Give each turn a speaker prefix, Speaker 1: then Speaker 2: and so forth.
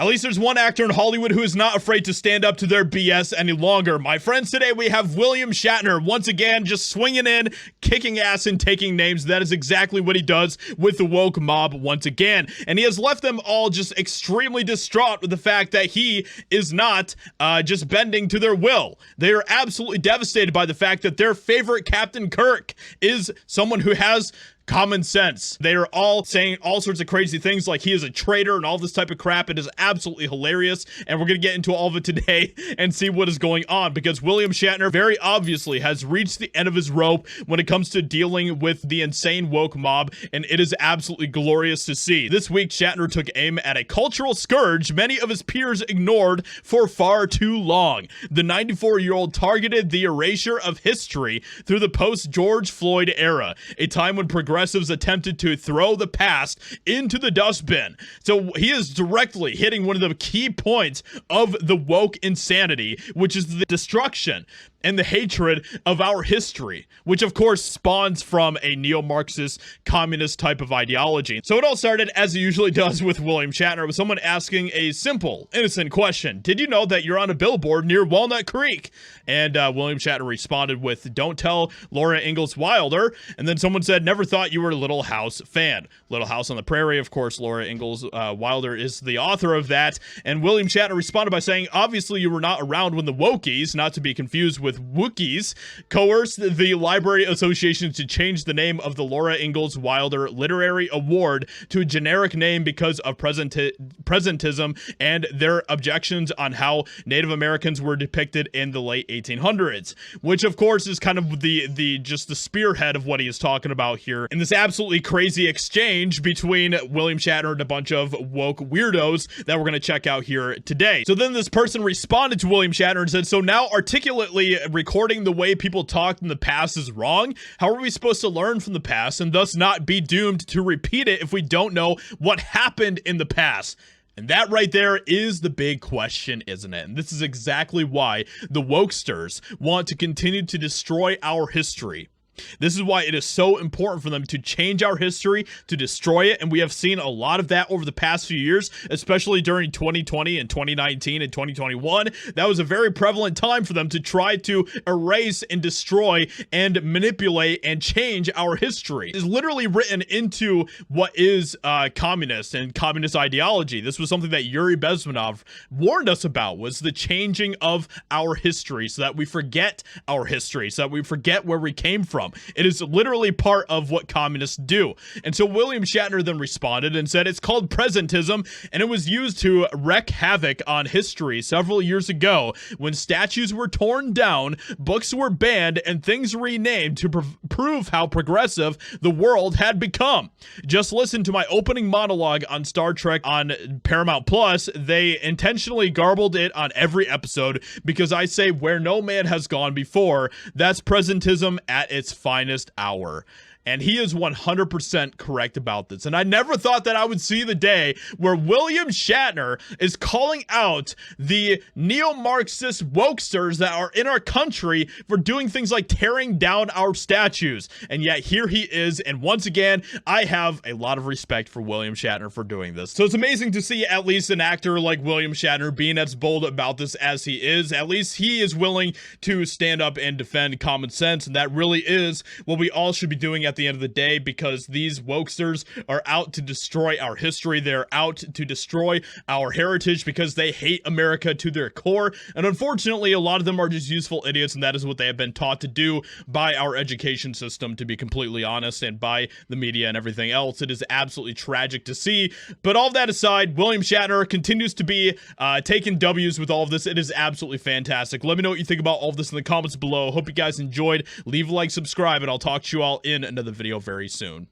Speaker 1: At least there's one actor in Hollywood who is not afraid to stand up to their BS any longer. My friends, today we have William Shatner once again just swinging in, kicking ass and taking names. That is exactly what he does with the woke mob once again. And he has left them all just extremely distraught with the fact that he is not just bending to their will. They are absolutely devastated by the fact that their favorite Captain Kirk is someone who has common sense. They are all saying all sorts of crazy things like he is a traitor and all this type of crap. It is absolutely hilarious, and we're going to get into all of it today and see what is going on, because William Shatner very obviously has reached the end of his rope when it comes to dealing with the insane woke mob, and it is absolutely glorious to see. This week, Shatner took aim at a cultural scourge many of his peers ignored for far too long. The 94-year-old targeted the erasure of history through the post-George Floyd era, a time when progressives attempted to throw the past into the dustbin. So he is directly hitting one of the key points of the woke insanity, which is the destruction and the hatred of our history, which of course spawns from a neo-Marxist communist type of ideology. So it all started, as it usually does with William Shatner, with someone asking a simple, innocent question. Did you know that you're on a billboard near Walnut Creek? And William Shatner responded with, don't tell Laura Ingalls Wilder. And then someone said, never thought you were a Little House fan. Little House on the Prairie, of course, Laura Ingalls Wilder is the author of that. And William Shatner responded by saying, obviously you were not around when the Wokies, not to be confused with Wookiees, coerced the Library Association to change the name of the Laura Ingalls Wilder Literary Award to a generic name because of presentism and their objections on how Native Americans were depicted in the late 1800s, which of course is kind of the spearhead of what he is talking about here in this absolutely crazy exchange between William Shatner and a bunch of woke weirdos that we're going to check out here today. So then this person responded to William Shatner and said, so now articulately recording the way people talked in the past is wrong? How are we supposed to learn from the past and thus not be doomed to repeat it if we don't know what happened in the past? And that right there is the big question, isn't it? And this is exactly why the wokesters want to continue to destroy our history. This is why it is so important for them to change our history, to destroy it, and we have seen a lot of that over the past few years, especially during 2020 and 2019 and 2021. That was a very prevalent time for them to try to erase and destroy and manipulate and change our history. It is literally written into what is communist and communist ideology. This was something that Yuri Bezmenov warned us about, was the changing of our history so that we forget our history, so that we forget where we came from. It is literally part of what communists do. And so William Shatner then responded and said it's called presentism, and it was used to wreak havoc on history several years ago when statues were torn down, books were banned, and things renamed to prove how progressive the world had become. Just listen to my opening monologue on Star Trek on Paramount Plus. They intentionally garbled it on every episode because I say where no man has gone before. That's presentism at its finest hour. And he is 100% correct about this. And I never thought that I would see the day where William Shatner is calling out the neo-Marxist wokesters that are in our country for doing things like tearing down our statues. And yet here he is. And once again, I have a lot of respect for William Shatner for doing this. So it's amazing to see at least an actor like William Shatner being as bold about this as he is. At least he is willing to stand up and defend common sense. And that really is what we all should be doing at the end of the day, because these wokesters are out to destroy our history. They're out to destroy our heritage because they hate America to their core. And unfortunately, a lot of them are just useful idiots, and that is what they have been taught to do by our education system, to be completely honest, and by the media and everything else. It is absolutely tragic to see. But all that aside, William Shatner continues to be taking W's with all of this. It is absolutely fantastic. Let me know what you think about all of this in the comments below. Hope you guys enjoyed. Leave a like, subscribe, and I'll talk to you all in another video very soon.